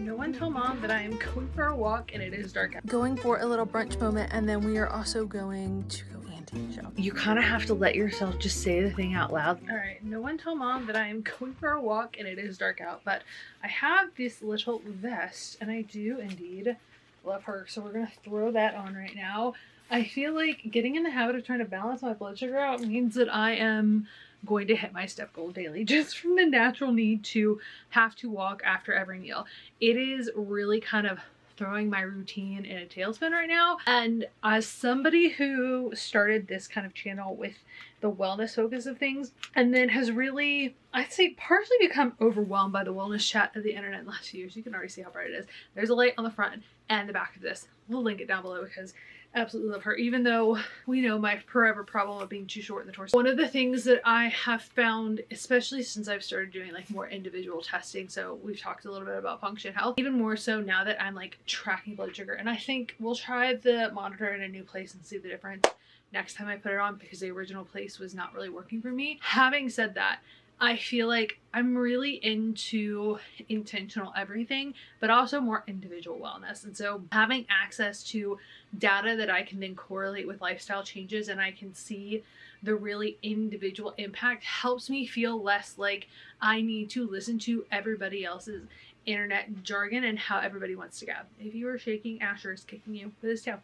no one tell mom that I am going for a walk and it is dark out. Going for a little brunch moment, and then we are also going to go antique shop. You kind of have to let yourself just say the thing out loud. All right, no one tell mom that I am going for a walk and it is dark out, but I have this little vest and I do indeed love her. So we're gonna throw that on right now. I feel like getting in the habit of trying to balance my blood sugar out means that I am going to hit my step goal daily just from the natural need to have to walk after every meal. It is really kind of throwing my routine in a tailspin right now. And as somebody who started this kind of channel with the wellness focus of things and then has really, I'd say, partially become overwhelmed by the wellness chat of the internet in the last few years. You can already see how bright it is. There's a light on the front and the back of this. We'll link it down below because I absolutely love her, even though we know my forever problem of being too short in the torso. One of the things that I have found, especially since I've started doing like more individual testing, so we've talked a little bit about function health, even more so now that I'm like tracking blood sugar, and I think we'll try the monitor in a new place and see the difference next time I put it on because the original place was not really working for me. Having said that, I feel like I'm really into intentional everything, but also more individual wellness. And so having access to data that I can then correlate with lifestyle changes and I can see the really individual impact helps me feel less like I need to listen to everybody else's internet jargon and how everybody wants to go. If you are shaking, Asher is kicking you with his tail.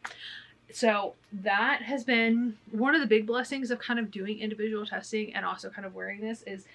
So that has been one of the big blessings of kind of doing individual testing and also kind of wearing this is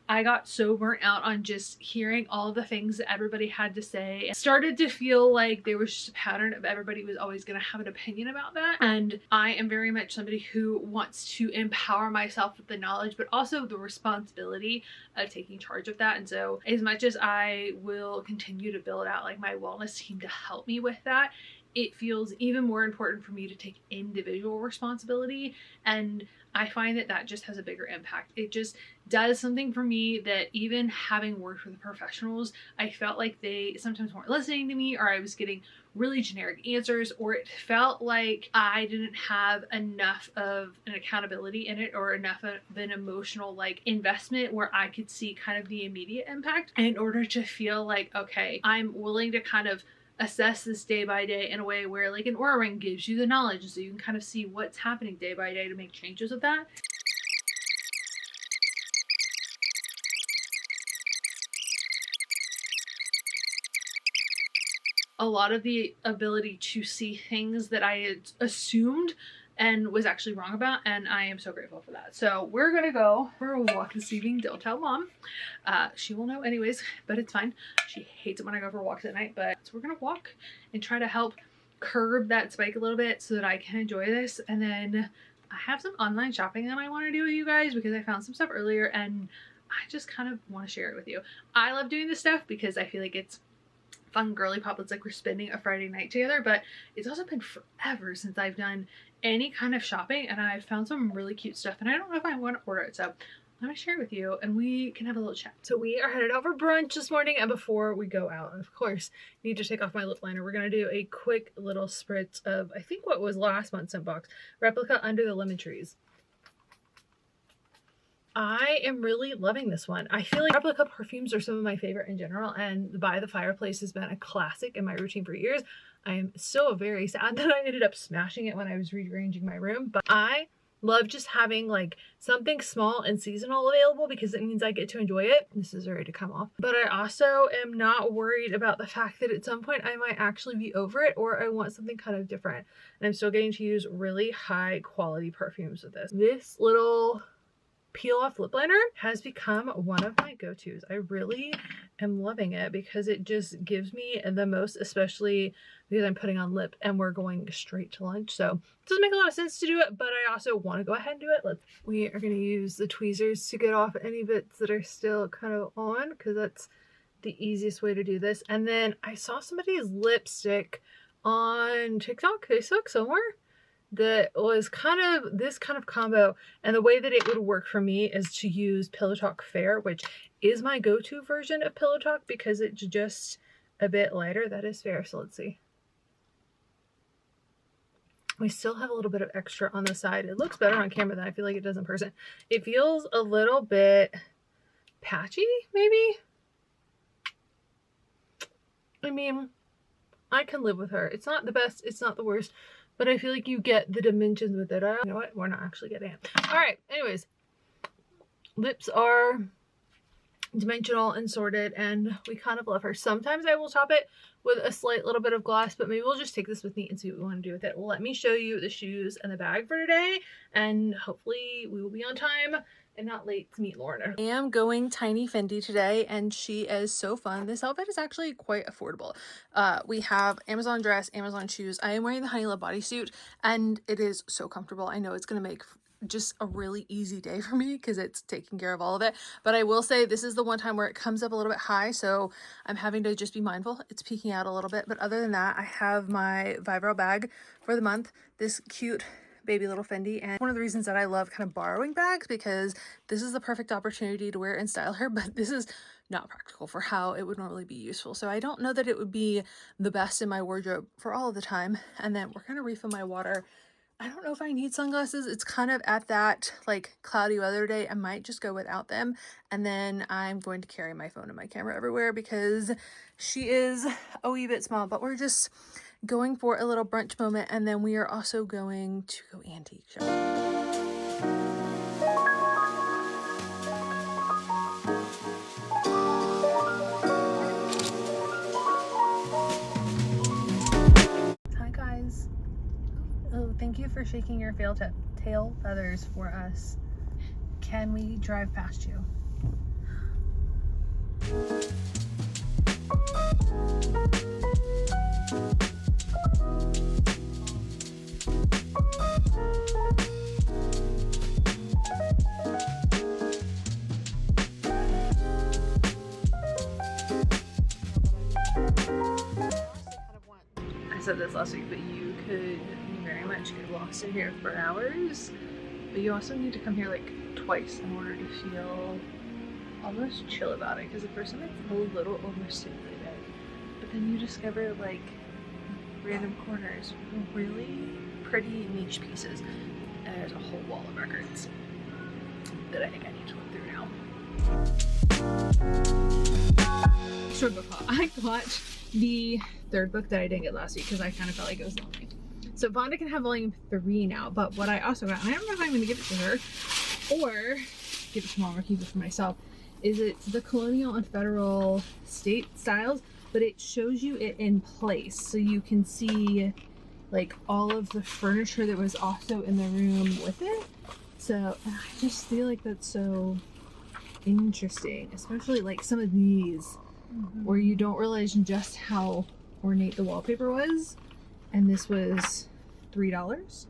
I got so burnt out on just hearing all the things that everybody had to say and started to feel like there was just a pattern of everybody was always going to have an opinion about that. And I am very much somebody who wants to empower myself with the knowledge, but also the responsibility of taking charge of that. And so as much as I will continue to build out like my wellness team to help me with that, it feels even more important for me to take individual responsibility. And I find that that just has a bigger impact. It just does something for me that even having worked with the professionals, I felt like they sometimes weren't listening to me, or I was getting really generic answers, or it felt like I didn't have enough of an accountability in it or enough of an emotional like investment where I could see kind of the immediate impact in order to feel like, okay, I'm willing to kind of assess this day by day in a way where like an Oura ring gives you the knowledge so you can kind of see what's happening day by day to make changes with that. A lot of the ability to see things that I had assumed and was actually wrong about, and I am so grateful for that. So we're gonna go for a walk this evening. Don't tell mom. She will know anyways, but it's fine. She hates it when I go for walks at night, but so we're gonna walk and try to help curb that spike a little bit so that I can enjoy this. And then I have some online shopping that I want to do with you guys because I found some stuff earlier and I just kind of want to share it with you. I love doing this stuff because I feel like it's fun girly pop. It's like we're spending a Friday night together, but it's also been forever since I've done any kind of shopping and I found some really cute stuff and I don't know if I want to order it, so let me share it with you and we can have a little chat. So we are headed out for brunch this morning, and before we go out, of course, need to take off my lip liner. We're gonna do a quick little spritz of I think what was last month's scent box, Replica Under the Lemon Trees. I am really loving this one. I feel like Replica perfumes are some of my favorite in general, and By the Fireplace has been a classic in my routine for years. I am so very sad that I ended up smashing it when I was rearranging my room, but I love just having like something small and seasonal available because it means I get to enjoy it. This is ready to come off. But I also am not worried about the fact that at some point I might actually be over it or I want something kind of different. And I'm still getting to use really high quality perfumes with this. This little peel off lip liner has become one of my go-tos. I really am loving it because it just gives me the most, especially because I'm putting on lip and we're going straight to lunch. So it doesn't make a lot of sense to do it, but I also want to go ahead and do it. We are going to use the tweezers to get off any bits that are still kind of on because that's the easiest way to do this. And then I saw somebody's lipstick on TikTok, Facebook somewhere, that was kind of this kind of combo, and the way that it would work for me is to use Pillow Talk Fair, which is my go-to version of Pillow Talk because it's just a bit lighter. That is fair, so let's see. We still have a little bit of extra on the side. It looks better on camera than I feel like it does in person. It feels a little bit patchy, maybe. I mean, I can live with her. It's not the best, it's not the worst, but I feel like you get the dimensions with it. You know what? We're not actually getting it. All right, anyways, lips are dimensional and sorted, and we kind of love her. Sometimes I will top it with a slight little bit of gloss, but maybe we'll just take this with me and see what we want to do with it. Let me show you the shoes and the bag for today, and hopefully we will be on time and not late to meet Lauren. I am going Tiny Fendi today, and she is so fun. This outfit is actually quite affordable. We have Amazon dress, Amazon shoes. I am wearing the Honey Love bodysuit, and it is so comfortable. I know it's going to make just a really easy day for me because it's taking care of all of it, but I will say this is the one time where it comes up a little bit high, so I'm having to just be mindful. It's peeking out a little bit, but other than that, I have my Vibro bag for the month, this cute baby little Fendi. And one of the reasons that I love kind of borrowing bags, because this is the perfect opportunity to wear and style her, but this is not practical for how it would normally be useful. So I don't know that it would be the best in my wardrobe for all of the time. And then we're going to refill my water. I don't know if I need sunglasses. It's kind of at that like cloudy weather day. I might just go without them. And then I'm going to carry my phone and my camera everywhere because she is a wee bit small, but we're just going for a little brunch moment. And then we are also going to go antique shop. Hi guys. Oh, thank you for shaking your tail feathers for us. Can we drive past you? I said this last week, but you could very much get lost in here for hours, but you also need to come here like twice in order to feel almost chill about it, because the first time it's a little overstimulated, but then you discover like random corners, really pretty niche pieces, and there's a whole wall of records that I think I need to look through now. Short book haul. I got the third book that I didn't get last week because I kind of felt like it was lonely. So Vonda can have volume 3 now, but what I also got, and I don't know if I'm going to give it to her or give it to mom or keep it for myself, is it's the colonial and federal state styles, but it shows you it in place, so you can see like all of the furniture that was also in the room with it. So I just feel like that's so interesting, especially like some of these where you don't realize just how ornate the wallpaper was, and this was $3.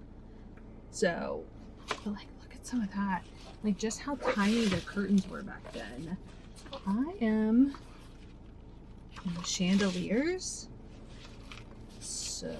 So, but like, look at some of that, like just how tiny the curtains were back then. I am in the chandeliers, so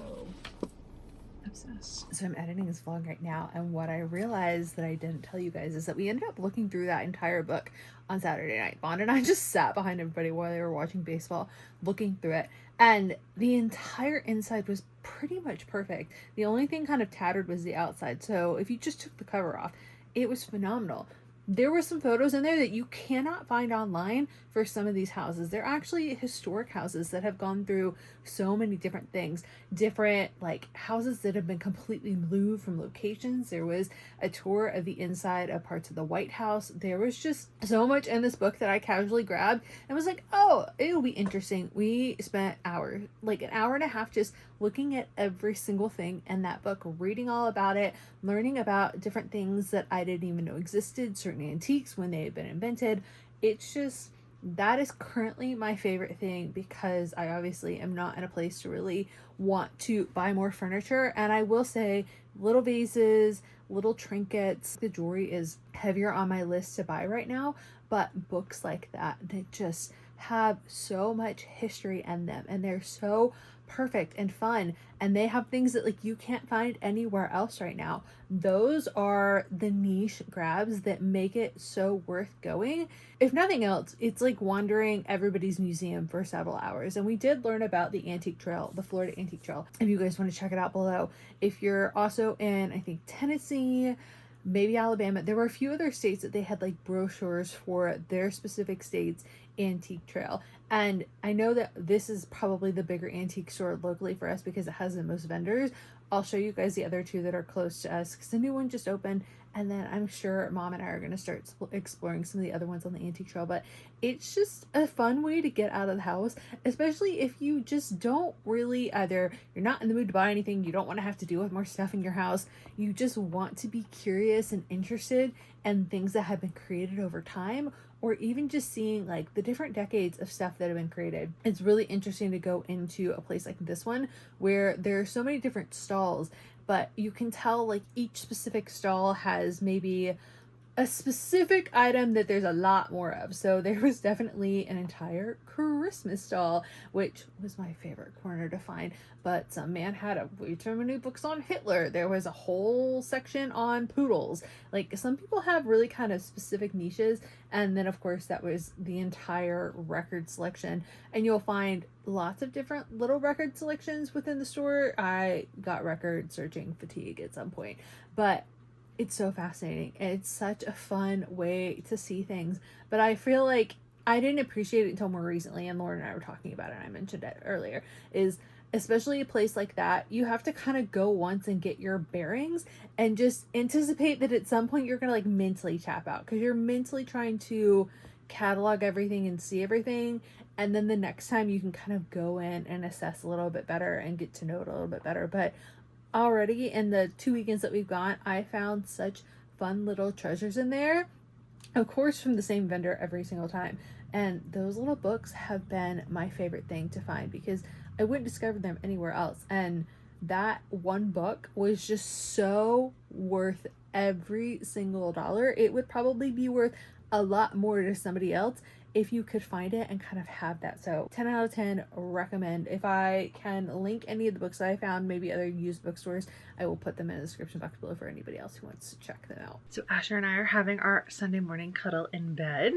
obsessed. So I'm editing this vlog right now, and what I realized that I didn't tell you guys is that we ended up looking through that entire book on Saturday night. Bond and I just sat behind everybody while they were watching baseball, looking through it, and the entire inside was pretty much perfect. The only thing kind of tattered was the outside, so if you just took the cover off, it was phenomenal. There were some photos in there that you cannot find online for some of these houses. They're actually historic houses that have gone through so many different things. Different like houses that have been completely moved from locations. There was a tour of the inside of parts of the White House. There was just so much in this book that I casually grabbed and was like, oh, it'll be interesting. We spent hours, like an hour and a half, just looking at every single thing in that book, reading all about it, learning about different things that I didn't even know existed, certain antiques when they had been invented. It's just, that is currently my favorite thing, because I obviously am not in a place to really want to buy more furniture. And I will say, little vases, little trinkets, the jewelry is heavier on my list to buy right now, but books like that just have so much history in them, and they're so perfect and fun, and they have things that like you can't find anywhere else right now. Those are the niche grabs that make it so worth going. If nothing else, it's like wandering everybody's museum for several hours. And we did learn about the Antique Trail, the Florida Antique Trail, if you guys want to check it out below. If you're also in, I think, Tennessee, maybe Alabama, there were a few other states that they had like brochures for their specific states antique trail. And I know that this is probably the bigger antique store locally for us because it has the most vendors. I'll show you guys the other two that are close to us because the new one just opened. And then I'm sure mom and I are going to start exploring some of the other ones on the antique trail. But it's just a fun way to get out of the house, especially if you just don't really either, you're not in the mood to buy anything, you don't want to have to deal with more stuff in your house, you just want to be curious and interested in things that have been created over time, or even just seeing like the different decades of stuff that have been created. It's really interesting to go into a place like this one where there are so many different stalls, but you can tell like each specific stall has maybe a specific item that there's a lot more of. So there was definitely an entire Christmas stall, which was my favorite corner to find. But some man had way too many books on Hitler. There was a whole section on poodles. Like, some people have really kind of specific niches. And then, of course, that was the entire record selection. And you'll find lots of different little record selections within the store. I got record searching fatigue at some point. But it's so fascinating. It's such a fun way to see things. But I feel like I didn't appreciate it until more recently, and Lauren and I were talking about it, and I mentioned it earlier, is especially a place like that, you have to kind of go once and get your bearings and just anticipate that at some point you're going to like mentally tap out because you're mentally trying to catalog everything and see everything. And then the next time you can kind of go in and assess a little bit better and get to know it a little bit better. But already in the 2 weekends that we've gone, I found such fun little treasures in there, of course from the same vendor every single time. And those little books have been my favorite thing to find because I wouldn't discover them anywhere else. And that one book was just so worth every single dollar. It would probably be worth a lot more to somebody else if you could find it and kind of have that. So 10 out of 10 recommend. If I can link any of the books that I found, maybe other used bookstores, I will put them in the description box below for anybody else who wants to check them out. So Asher and I are having our Sunday morning cuddle in bed.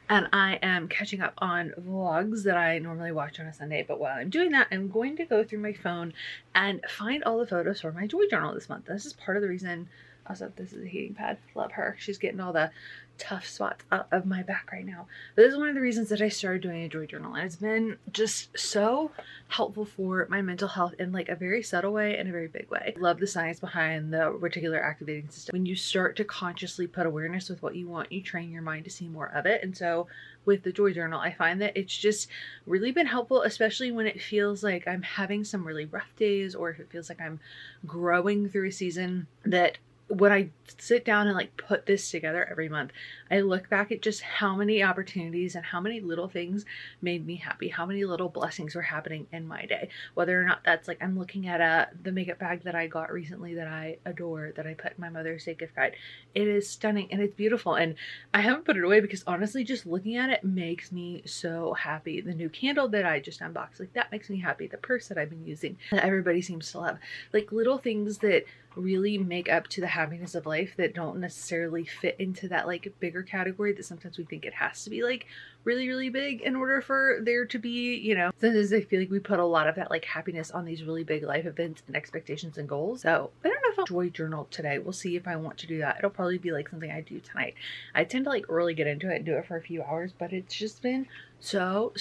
And I am catching up on vlogs that I normally watch on a Sunday. But while I'm doing that, I'm going to go through my phone and find all the photos for my joy journal this month. This is part of the reason. Also, this is a heating pad. Love her. She's getting all the tough spots out of my back right now. But this is one of the reasons that I started doing a joy journal. And it's been just so helpful for my mental health in like a very subtle way and a very big way. I love the science behind the reticular activating system. When you start to consciously put awareness with what you want, you train your mind to see more of it. And so with the joy journal, I find that it's just really been helpful, especially when it feels like I'm having some really rough days, or if it feels like I'm growing through a season, that when I sit down and like put this together every month, I look back at just how many opportunities and how many little things made me happy, how many little blessings were happening in my day. Whether or not that's like I'm looking at the makeup bag that I got recently that I adore, that I put in my Mother's Day gift guide. It is stunning and it's beautiful, and I haven't put it away because honestly just looking at it makes me so happy. The new candle that I just unboxed, like that makes me happy. The purse that I've been using that everybody seems to love, like little things that really make up to the happiness of life that don't necessarily fit into that like bigger category that sometimes we think it has to be like really, really big in order for there to be, you know, sometimes I feel like we put a lot of that like happiness on these really big life events and expectations and goals. So I don't know if I'll joy journal today. We'll see if I want to do that. It'll probably be like something I do tonight. I tend to like really get into it and do it for a few hours, but it's just been so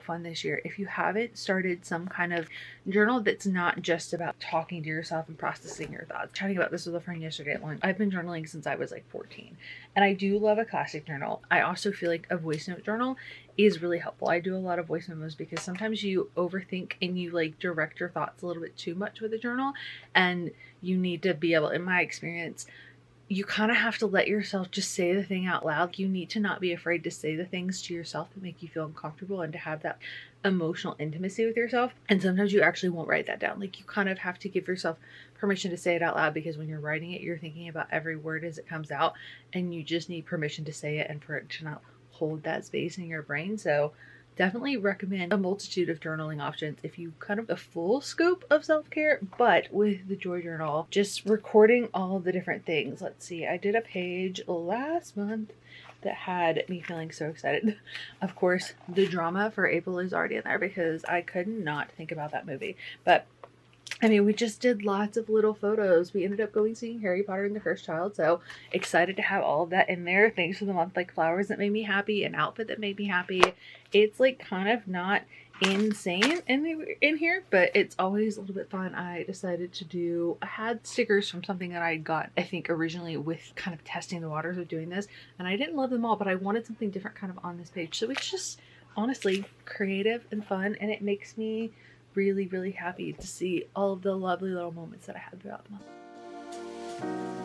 fun this year. If you haven't started some kind of journal that's not just about talking to yourself and processing your thoughts. Chatting about this with a friend yesterday at lunch. I've been journaling since I was like 14, and I do love a classic journal. I also feel like a voice note journal is really helpful. I do a lot of voice memos because sometimes you overthink and you like direct your thoughts a little bit too much with a journal, and you need to be able, in my experience, you kind of have to let yourself just say the thing out loud. You need to not be afraid to say the things to yourself that make you feel uncomfortable and to have that emotional intimacy with yourself. And sometimes you actually won't write that down. Like you kind of have to give yourself permission to say it out loud, because when you're writing it, you're thinking about every word as it comes out, and you just need permission to say it and for it to not hold that space in your brain. So definitely recommend a multitude of journaling options if you kind of the full scope of self-care. But with the joy journal, just recording all the different things. Let's see, I did a page last month that had me feeling so excited. Of course, the drama for April is already in there because I could not think about that movie. But I mean, we just did lots of little photos. We ended up going seeing Harry Potter and the Cursed Child, so excited to have all of that in there. Thanks for the month, like flowers that made me happy, an outfit that made me happy. It's like kind of not insane in here, but it's always a little bit fun. I decided to do, I had stickers from something that I got, I think originally with kind of testing the waters of doing this, and I didn't love them all, but I wanted something different kind of on this page. So it's just honestly creative and fun, and it makes me really, really happy to see all of the lovely little moments that I had throughout the month.